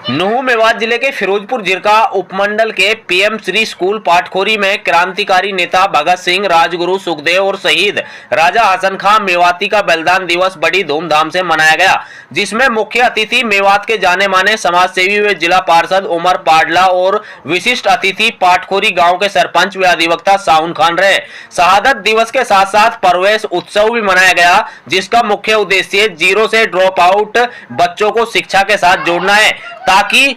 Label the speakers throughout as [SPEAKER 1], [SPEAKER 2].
[SPEAKER 1] नुहू मेवात जिले के फिरोजपुर जिरका उपमंडल के पीएम श्री स्कूल पाटखोरी में क्रांतिकारी नेता भगत सिंह, राजगुरु सुखदेव और शहीद राजा हसन खां मेवाती का बलिदान दिवस बड़ी धूमधाम से मनाया गया, जिसमें मुख्य अतिथि मेवात के जाने माने समाज सेवी व जिला पार्षद उमर पाडला और विशिष्ट अतिथि पाटखोरी गाँव के सरपंच व अधिवक्ता साउन खान रहे। शहादत दिवस के साथ साथ प्रवेश उत्सव भी मनाया गया, जिसका मुख्य उद्देश्य जीरो से ड्रॉप आउट बच्चों को शिक्षा के साथ जोड़ना है, ताकि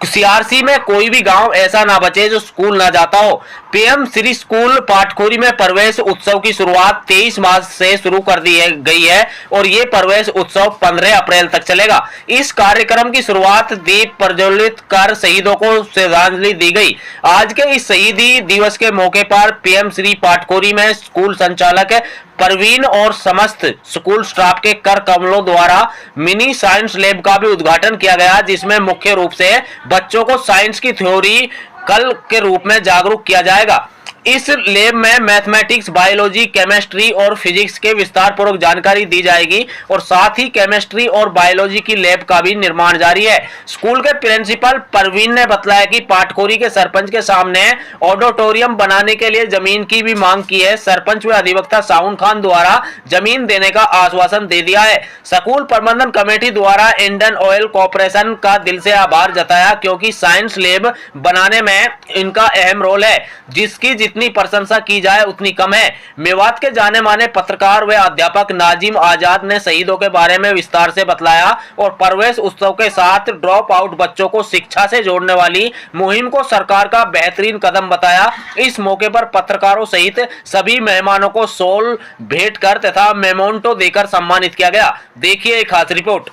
[SPEAKER 1] सीआरसी में कोई भी गांव ऐसा ना बचे जो स्कूल ना जाता हो। पीएम श्री स्कूल पाटखोरी में प्रवेश उत्सव की शुरुआत 23 मार्च से शुरू कर दी गई है और ये प्रवेश उत्सव 15 अप्रैल तक चलेगा। इस कार्यक्रम की शुरुआत दीप प्रज्वलित कर शहीदों को श्रद्धांजलि दी गई। आज के इस शहीदी दिवस के मौके पर पीएम श्री पाटखोरी में स्कूल संचालक परवीन और समस्त स्कूल स्टाफ के कर कमलों द्वारा मिनी साइंस लैब का भी उद्घाटन किया गया, जिसमें मुख्य रूप से बच्चों को साइंस की थ्योरी कल के रूप में जागरूक किया जाएगा। इस लैब में मैथमेटिक्स, बायोलॉजी, केमिस्ट्री और फिजिक्स के विस्तार पूर्वक जानकारी दी जाएगी और साथ ही केमिस्ट्री और बायोलॉजी की लैब का भी निर्माण जारी है। स्कूल के प्रिंसिपल परवीन ने बताया कि पाटखोरी के सरपंच के सामने ऑडिटोरियम बनाने के लिए जमीन की भी मांग की है। सरपंच व अधिवक्ता साउन खान द्वारा जमीन देने का आश्वासन दे दिया है। स्कूल प्रबंधन कमेटी द्वारा इंडियन ऑयल कॉर्पोरेशन का दिल से आभार जताया, क्योंकि साइंस लैब बनाने में इनका अहम रोल है, जिसकी जितनी प्रशंसा की जाए उतनी कम है। मेवात के जाने माने पत्रकार व अध्यापक नाजिम आजाद ने शहीदों के बारे में विस्तार से बतलाया और प्रवेश उत्सव के साथ ड्रॉप आउट बच्चों को शिक्षा से जोड़ने वाली मुहिम को सरकार का बेहतरीन कदम बताया। इस मौके पर पत्रकारों सहित सभी मेहमानों को शॉल भेंट कर तथा मेमोंटो देकर सम्मानित किया गया। देखिए एक खास रिपोर्ट।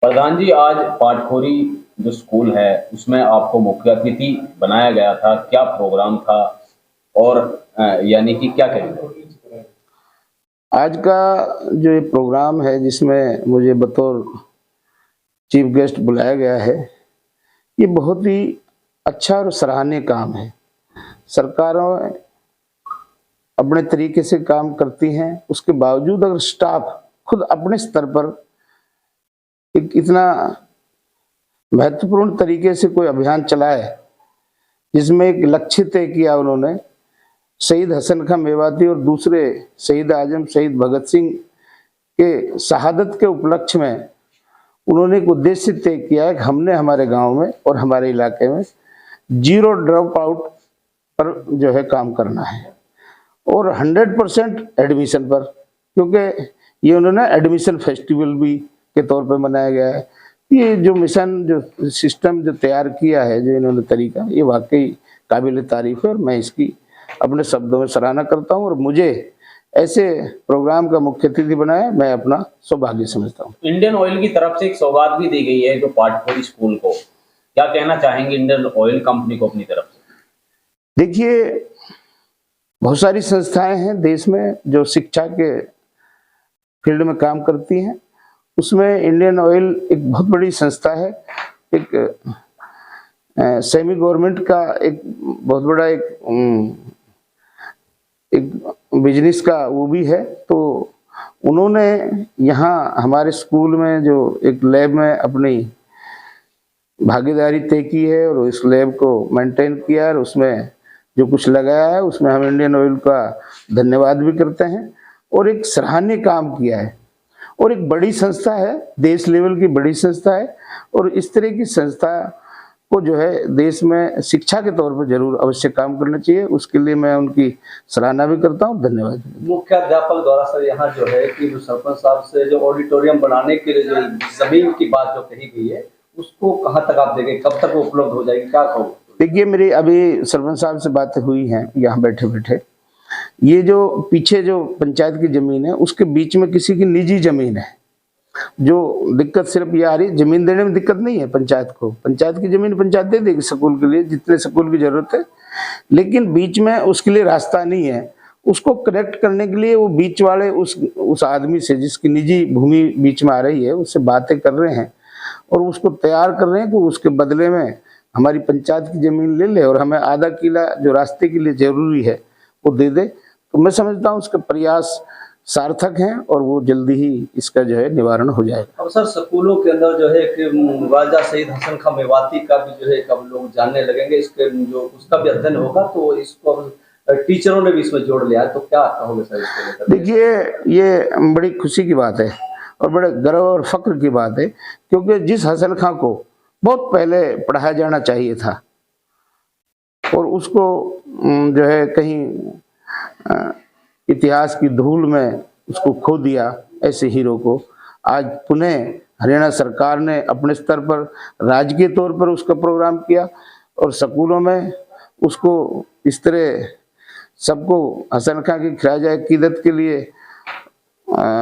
[SPEAKER 2] प्रधान जी, आज पाटखोरी जो स्कूल है उसमें आपको मुख्य अतिथि बनाया गया था, क्या प्रोग्राम था और यानी कि क्या कहेंगे?
[SPEAKER 3] आज का जो ये प्रोग्राम है जिसमें मुझे बतौर चीफ गेस्ट बुलाया गया है, ये बहुत ही अच्छा और सराहनीय काम है। सरकारों अपने तरीके से काम करती हैं, उसके बावजूद अगर स्टाफ खुद अपने स्तर पर एक इतना महत्वपूर्ण तरीके से कोई अभियान चलाए जिसमें एक लक्ष्य तय किया उन्होंने, शहीद हसन खां मेवाती और दूसरे शहीद आजम शहीद भगत सिंह के शहादत के उपलक्ष्य में उन्होंने एक उद्देश्य तय किया है कि हमने हमारे गांव में और हमारे इलाके में जीरो ड्रॉप आउट पर जो है काम करना है और 100% एडमिशन पर, क्योंकि ये उन्होंने एडमिशन फेस्टिवल भी के तौर पे मनाया गया है। ये जो मिशन, जो सिस्टम जो तैयार किया है, जो इन्होंने तरीका, ये वाकई काबिल तारीफ है और मैं इसकी अपने शब्दों में सराहना करता हूँ और मुझे ऐसे प्रोग्राम का मुख्य अतिथि बनाया, मैं अपना सौभाग्य समझता हूँ।
[SPEAKER 2] इंडियन ऑयल की तरफ से एक सौगात भी दी गई है जो पाटखोरी स्कूल को, क्या कहना चाहेंगे इंडियन ऑयल कंपनी को अपनी तरफ से?
[SPEAKER 3] देखिए, बहुत सारी संस्थाएं हैं देश में जो शिक्षा के फील्ड में काम करती हैं, उसमें इंडियन ऑयल एक बहुत बड़ी संस्था है। एक सेमी गवर्नमेंट का एक बहुत बड़ा एक बिजनेस का वो भी है। तो उन्होंने यहाँ हमारे स्कूल में जो एक लैब में अपनी भागीदारी तय की है और उस लैब को मेंटेन किया है और उसमें जो कुछ लगाया है उसमें हम इंडियन ऑयल का धन्यवाद भी करते हैं और एक सराहनीय काम किया है और एक बड़ी संस्था है, देश लेवल की बड़ी संस्था है और इस तरह की संस्था को जो है देश में शिक्षा के तौर पर जरूर अवश्य काम करना चाहिए। उसके लिए मैं उनकी सराहना भी करता हूँ। धन्यवाद।
[SPEAKER 4] मुख्य अध्यापक द्वारा सर यहाँ जो है कि जो सरपंच साहब से जो ऑडिटोरियम बनाने के लिए जो जमीन की बात जो कही गई है उसको कहाँ तक आप देखें, कब तक वो उपलब्ध हो जाएगी, क्या कहो?
[SPEAKER 3] देखिए, मेरी अभी सरपंच साहब से बातें हुई हैं यहाँ बैठे बैठे। ये जो पीछे जो पंचायत की जमीन है उसके बीच में किसी की निजी जमीन है। जो दिक्कत सिर्फ ये आ रही, जमीन देने में दिक्कत नहीं है पंचायत को, पंचायत की जमीन पंचायत दे देगी स्कूल के लिए जितने स्कूल की जरूरत है, लेकिन बीच में उसके लिए रास्ता नहीं है। उसको कनेक्ट करने के लिए वो बीच वाले उस आदमी से जिसकी निजी भूमि बीच में आ रही है उससे बातें कर रहे हैं और उसको तैयार कर रहे हैं कि उसके बदले में हमारी पंचायत की जमीन ले ले और हमें आधा किला जो रास्ते के लिए जरूरी है वो दे दे। तो मैं समझता हूँ उसका प्रयास सार्थक हैं और वो जल्दी ही इसका जो है निवारण हो जाएगा।
[SPEAKER 4] अब सर स्कूलों के अंदर जो है कि राजा शहीद हसन खां मेवाती का भी जो है अब लोग जानने लगेंगे, इसके जो उसका भी अध्ययन होगा, तो इसको टीचरों ने भी इसमें जोड़ लिया है, तो क्या कहोगे सर इसको लेकर?
[SPEAKER 3] देखिए, ये बड़ी खुशी की बात है और बड़े गर्व और फक्र की बात है, क्योंकि जिस हसन खां को बहुत पहले पढ़ाया जाना चाहिए था और उसको जो है कहीं इतिहास की धूल में उसको खो दिया, ऐसे हीरो को आज पुनः हरियाणा सरकार ने अपने स्तर पर राजकीय तौर पर उसका प्रोग्राम किया और स्कूलों में उसको इस तरह सबको हसन खां की खिराज अकीदत के लिए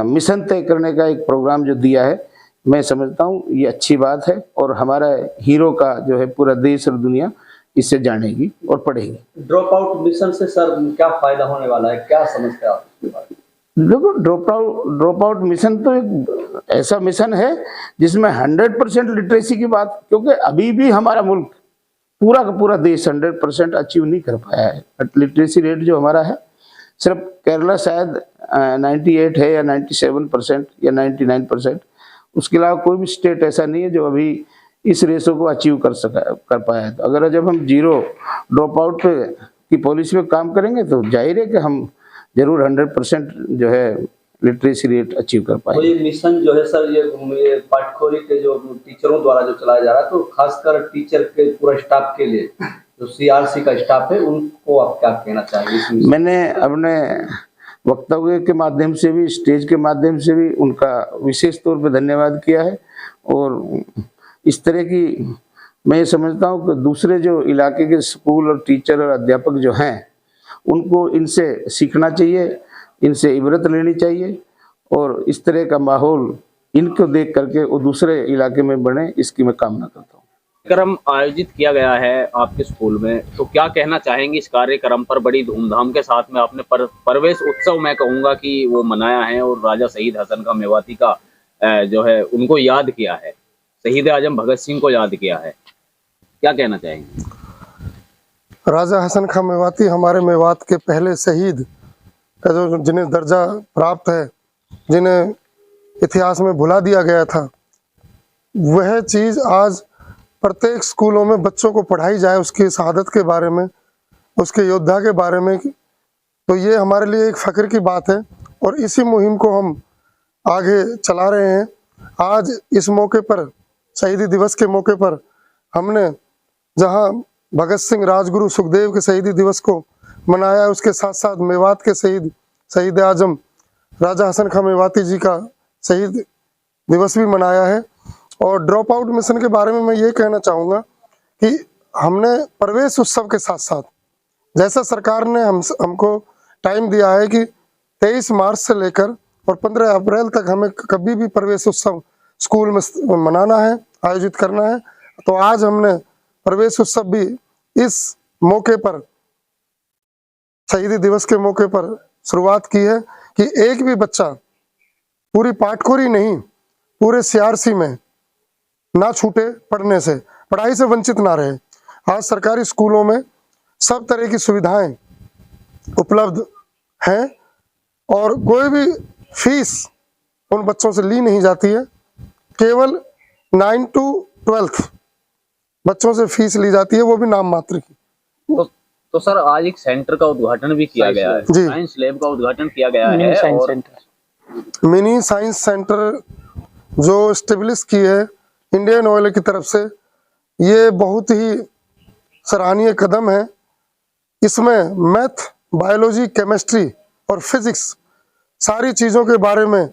[SPEAKER 3] मिशन तय करने का एक प्रोग्राम जो दिया है, मैं समझता हूँ ये अच्छी बात है और हमारा हीरो का जो है पूरा देश और दुनिया इससे जानेगी और पढ़ेगी।
[SPEAKER 4] ड्रॉप आउट मिशन से सर क्या फायदा होने वाला है, क्या समझते हैं आप इसके बारे में?
[SPEAKER 3] देखो, ड्रॉप आउट मिशन तो एक ऐसा मिशन है जिसमें 100% लिटरेसी की बात, क्योंकि अभी भी हमारा मुल्क पूरा का पूरा देश 100% अचीव नहीं कर पाया है। लिटरेसी रेट जो हमारा है, सिर्फ केरला शायद 98 है या 97% या 99%, उसके अलावा कोई भी स्टेट ऐसा नहीं है जो अभी इस रेशो को अचीव कर पाया है। तो अगर जब हम जीरो ड्रॉप आउट पे की पॉलिसी पे काम करेंगे तो जाहिर है कि हम जरूर 100% जो है लिटरेसी रेट अचीव कर
[SPEAKER 4] तो
[SPEAKER 3] पाएंगे।
[SPEAKER 4] ये मिशन जो है सर ये पाटखोरी के जो टीचरों द्वारा जो चलाया जा रहा है, तो खासकर टीचर के पूरा स्टाफ के लिए जो CRC का स्टाफ है उनको आप क्या कहना चाहेंगे इस मिशन? मैंने
[SPEAKER 3] अपने वक्तव्य के माध्यम से भी, स्टेज के माध्यम से भी उनका विशेष तौर पे धन्यवाद किया है और इस तरह की मैं समझता हूँ कि दूसरे जो इलाके के स्कूल और टीचर और अध्यापक जो हैं उनको इनसे सीखना चाहिए, इनसे इबरत लेनी चाहिए और इस तरह का माहौल इनको देख करके वो दूसरे इलाके में बढ़े, इसकी मैं कामना करता हूँ।
[SPEAKER 1] कार्यक्रम आयोजित किया गया है आपके स्कूल में, तो क्या कहना चाहेंगे इस कार्यक्रम पर? बड़ी धूमधाम के साथ में आपने प्रवेश उत्सव मैं कहूँगा कि वो मनाया है और राजा शहीद हसन खां मेवाती का जो है उनको याद किया है, शहीद आजम भगत सिंह को याद किया है, क्या कहना चाहेंगे?
[SPEAKER 5] राजा हसन खां मेवाती हमारे मेवात के पहले शहीद का जो जिन्हें दर्जा प्राप्त है, जिन्हें इतिहास में भुला दिया गया था, वह चीज़ आज प्रत्येक स्कूलों में बच्चों को पढ़ाई जाए, उसकी शहादत के बारे में, उसके योद्धा के बारे में, तो ये हमारे लिए एक फ़ख्र की बात है और इसी मुहिम को हम आगे चला रहे हैं। आज इस मौके पर, शहीदी दिवस के मौके पर, हमने जहां भगत सिंह, राजगुरु, सुखदेव के शहीदी दिवस को मनाया, उसके साथ साथ मेवात के शहीद आजम राजा हसन खां मेवाती जी का शहीद दिवस भी मनाया है। और ड्रॉप आउट मिशन के बारे में मैं ये कहना चाहूँगा कि हमने प्रवेश उत्सव के साथ साथ, जैसा सरकार ने हमको टाइम दिया है कि 23 मार्च से लेकर और 15 अप्रैल तक हमें कभी भी प्रवेश उत्सव स्कूल में मनाना है, आयोजित करना है, तो आज हमने प्रवेश उत्सव भी इस मौके पर, शहीदी दिवस के मौके पर शुरुआत की है कि एक भी बच्चा पूरी पाटखोरी नहीं, पूरे CRC में ना छूटे, पढ़ने से, पढ़ाई से वंचित ना रहे। आज सरकारी स्कूलों में सब तरह की सुविधाएं उपलब्ध हैं और कोई भी फीस उन बच्चों से ली नहीं जाती है, केवल 9 to 12 बच्चों से फीस ली जाती है, वो भी नाम मात्र की।
[SPEAKER 1] तो सर आज एक सेंटर का उद्घाटन भी किया गया है,
[SPEAKER 5] जी,
[SPEAKER 1] साइंस लैब का उद्घाटन किया गया है और
[SPEAKER 5] मिनी साइंस सेंटर जो स्टेब्लिश की है इंडियन ऑयल की तरफ से, ये बहुत ही सराहनीय कदम है। इसमें मैथ, बायोलॉजी, केमिस्ट्री और फिजिक्स सारी चीज़ों के बारे में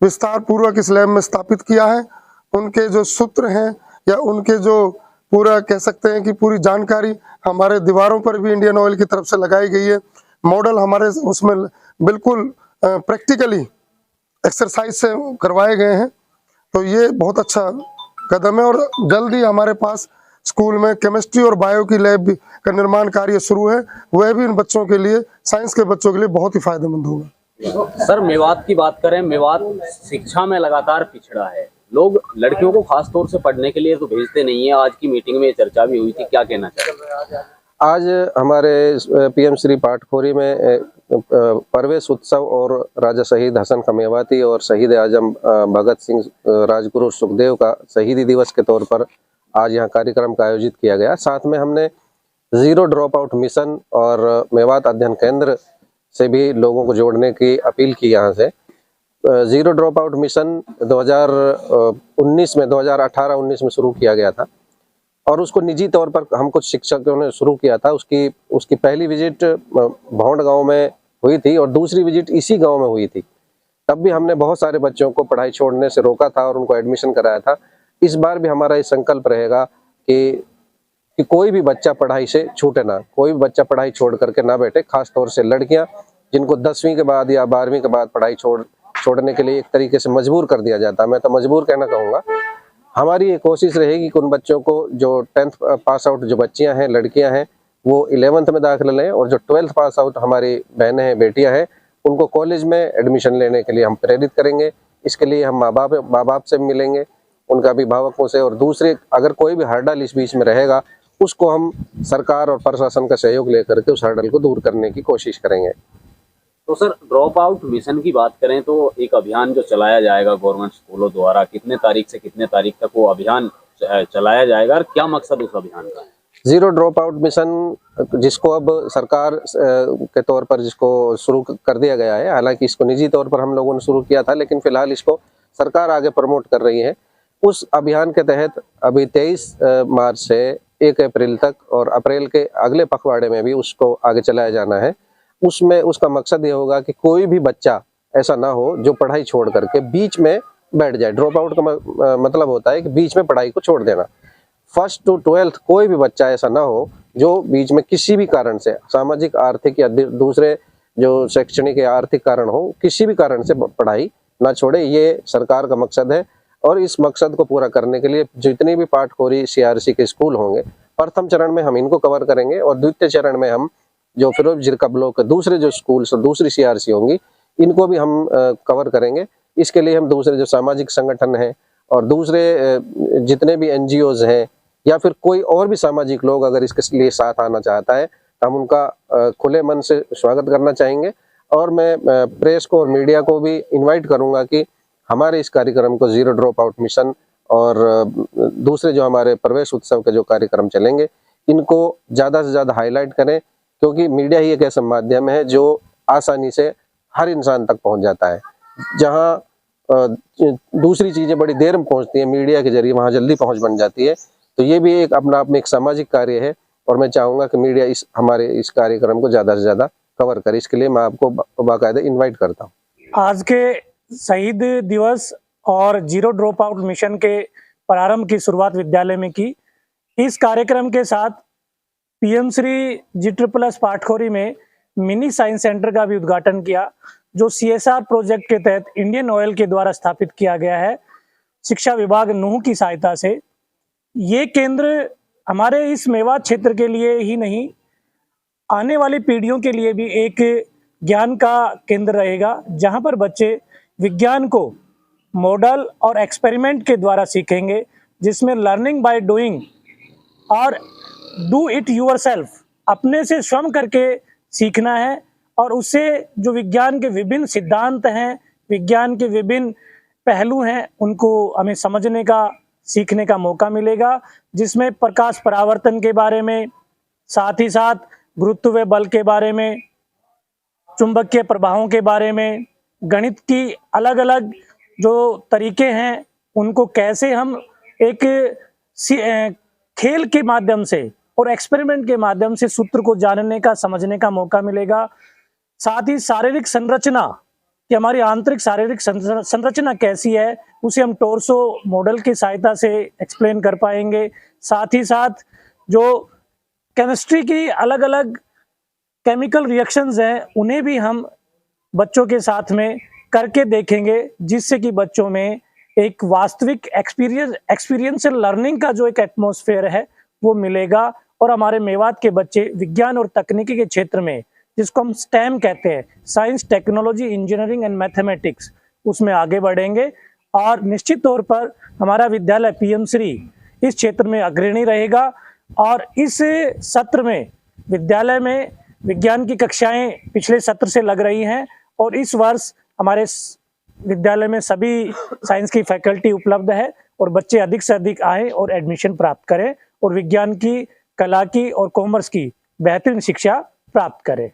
[SPEAKER 5] विस्तार पूर्वक इस लैब में स्थापित किया है। उनके जो सूत्र हैं या उनके जो पूरा कह सकते हैं कि पूरी जानकारी हमारे दीवारों पर भी इंडियन ऑयल की तरफ से लगाई गई है। मॉडल हमारे उसमें बिल्कुल प्रैक्टिकली एक्सरसाइज से करवाए गए हैं, तो ये बहुत अच्छा कदम है और जल्द ही हमारे पास स्कूल में केमिस्ट्री और बायो की लैब का निर्माण कार्य शुरू है, वह भी इन बच्चों के लिए, साइंस के बच्चों के लिए बहुत ही फायदेमंद होगा।
[SPEAKER 1] सर मेवात की बात करें, मेवात शिक्षा में लगातार पिछड़ा है, लोग लड़कियों को खास तौर से पढ़ने के लिए तो भेजते नहीं है। आज की मीटिंग में चर्चा भी हुई थी, क्या कहना चाहिए?
[SPEAKER 6] आज हमारे PM श्री पाटखोरी में प्रवेश उत्सव और राजा शहीद हसन खां मेवाती और शहीद आजम भगत सिंह राजगुरु सुखदेव का शहीदी दिवस के तौर पर आज यहाँ कार्यक्रम का आयोजित किया गया। साथ में हमने जीरो ड्रॉप आउट मिशन और मेवात अध्ययन केंद्र से भी लोगों को जोड़ने की अपील की। यहाँ से जीरो ड्रॉप आउट मिशन 2018-19 में शुरू किया गया था और उसको निजी तौर पर हम कुछ शिक्षकों ने शुरू किया था। उसकी पहली विजिट भौंड गांव में हुई थी और दूसरी विजिट इसी गांव में हुई थी। तब भी हमने बहुत सारे बच्चों को पढ़ाई छोड़ने से रोका था और उनको एडमिशन कराया था। इस बार भी हमारा ये संकल्प रहेगा कि कोई भी बच्चा पढ़ाई से छूटे ना, कोई भी बच्चा पढ़ाई छोड़ करके ना बैठे। खास तौर से लड़कियां जिनको 10वीं के बाद या 12वीं के बाद पढ़ाई छोड़ने के लिए एक तरीके से मजबूर कर दिया जाता है, मैं तो मजबूर कहना कहूँगा। हमारी ये कोशिश रहेगी कि उन बच्चों को जो 10th पास आउट जो बच्चियां हैं, लड़कियां हैं, वो 11th में दाखिला लें और जो 12th पास आउट हमारी बहनें हैं, बेटियां हैं, उनको कॉलेज में एडमिशन लेने के लिए हम प्रेरित करेंगे। इसके लिए हम माँ बाप से मिलेंगे, उनका अभिभावकों से, और दूसरे अगर कोई भी हर्डल इस बीच में रहेगा उसको हम सरकार और प्रशासन का सहयोग लेकर के उस हर्डल को दूर करने की कोशिश करेंगे।
[SPEAKER 2] तो सर, ड्रॉप आउट मिशन की बात करें तो एक अभियान जो चलाया जाएगा गवर्नमेंट स्कूलों द्वारा, कितने तारीख से कितने तारीख तक वो अभियान चलाया जाएगा और क्या मकसद उस अभियान का है?
[SPEAKER 6] जीरो ड्रॉप आउट मिशन जिसको अब सरकार के तौर पर जिसको शुरू कर दिया गया है, हालांकि इसको निजी तौर पर हम लोगों ने शुरू किया था, लेकिन फिलहाल इसको सरकार आगे प्रमोट कर रही है। उस अभियान के तहत अभी 23 मार्च से 1 अप्रैल तक और अप्रैल के अगले पखवाड़े में भी उसको आगे चलाया जाना है। उसमें उसका मकसद ये होगा कि कोई भी बच्चा ऐसा ना हो जो पढ़ाई छोड़ करके बीच में बैठ जाए। ड्रॉप आउट का मतलब होता है कि बीच में पढ़ाई को छोड़ देना। 1st to 12th कोई भी बच्चा ऐसा ना हो जो बीच में किसी भी कारण से, सामाजिक, आर्थिक या दूसरे जो शैक्षणिक या आर्थिक कारण हो, किसी भी कारण से पढ़ाई ना छोड़े। ये सरकार का मकसद है और इस मकसद को पूरा करने के लिए जितनी भी पाटखोरी CRC के स्कूल होंगे, प्रथम चरण में हम इनको कवर करेंगे और द्वितीय चरण में हम जो फिरोज जिरका ब्लॉक के दूसरे जो स्कूल दूसरी CRC होंगी, इनको भी हम कवर करेंगे। इसके लिए हम दूसरे जो सामाजिक संगठन हैं और दूसरे जितने भी NGOs हैं या फिर कोई और भी सामाजिक लोग अगर इसके लिए साथ आना चाहता है तो हम उनका खुले मन से स्वागत करना चाहेंगे। और मैं प्रेस को और मीडिया को भी इन्वाइट करूंगा कि हमारे इस कार्यक्रम को जीरो ड्रॉप आउट मिशन और दूसरे जो हमारे प्रवेश उत्सव के जो कार्यक्रम चलेंगे, इनको ज़्यादा से ज़्यादा हाईलाइट करें, क्योंकि मीडिया ही एक ऐसा माध्यम है जो आसानी से हर इंसान तक पहुंच जाता है। जहां दूसरी चीज़ें बड़ी देर में पहुंचती हैं, मीडिया के जरिए वहां जल्दी पहुंच बन जाती है। तो ये भी एक अपना आप में एक सामाजिक कार्य है और मैं चाहूँगा कि मीडिया हमारे इस कार्यक्रम को ज़्यादा से ज़्यादा कवर करे। इसके लिए मैं आपको बाकायदा इन्वाइट करता हूँ।
[SPEAKER 7] आज के शहीद दिवस और जीरो ड्रॉप आउट मिशन के प्रारंभ की शुरुआत विद्यालय में की। इस कार्यक्रम के साथ PM श्री G++ पाटखोरी में मिनी साइंस सेंटर का भी उद्घाटन किया, जो CSR प्रोजेक्ट के तहत इंडियन ऑयल के द्वारा स्थापित किया गया है शिक्षा विभाग नूह की सहायता से। ये केंद्र हमारे इस मेवात क्षेत्र के लिए ही नहीं, आने वाली पीढ़ियों के लिए भी एक ज्ञान का केंद्र रहेगा, जहां पर बच्चे विज्ञान को मॉडल और एक्सपेरिमेंट के द्वारा सीखेंगे, जिसमें लर्निंग बाय डूइंग और डू इट योरसेल्फ, अपने से स्वयं करके सीखना है। और उससे जो विज्ञान के विभिन्न सिद्धांत हैं, विज्ञान के विभिन्न पहलू हैं, उनको हमें समझने का, सीखने का मौका मिलेगा, जिसमें प्रकाश परावर्तन के बारे में, साथ ही साथ गुरुत्व बल के बारे में, चुंबकीय प्रभावों के बारे में, गणित की अलग अलग जो तरीके हैं उनको कैसे हम एक खेल के माध्यम से और एक्सपेरिमेंट के माध्यम से सूत्र को जानने का, समझने का मौका मिलेगा। साथ ही शारीरिक संरचना कि हमारी आंतरिक शारीरिक संरचना कैसी है, उसे हम टोर्सो मॉडल की सहायता से एक्सप्लेन कर पाएंगे। साथ ही साथ जो केमिस्ट्री की अलग अलग केमिकल रिएक्शंस हैं, उन्हें भी हम बच्चों के साथ में करके देखेंगे, जिससे कि बच्चों में एक वास्तविक एक्सपीरियंशियल लर्निंग का जो एक एटमॉस्फेयर है वो मिलेगा। और हमारे मेवात के बच्चे विज्ञान और तकनीकी के क्षेत्र में, जिसको हम STEM कहते हैं, science, technology, engineering and mathematics, उसमें आगे बढ़ेंगे। और निश्चित तौर पर हमारा विद्यालय PM श्री इस क्षेत्र में अग्रणी रहेगा। और इस सत्र में विद्यालय में विज्ञान की कक्षाएं पिछले सत्र से लग रही हैं और इस वर्ष हमारे विद्यालय में सभी साइंस की फैकल्टी उपलब्ध है और बच्चे अधिक से अधिक आएं और एडमिशन प्राप्त करें और विज्ञान की, कला की और कॉमर्स की बेहतरीन शिक्षा प्राप्त करें।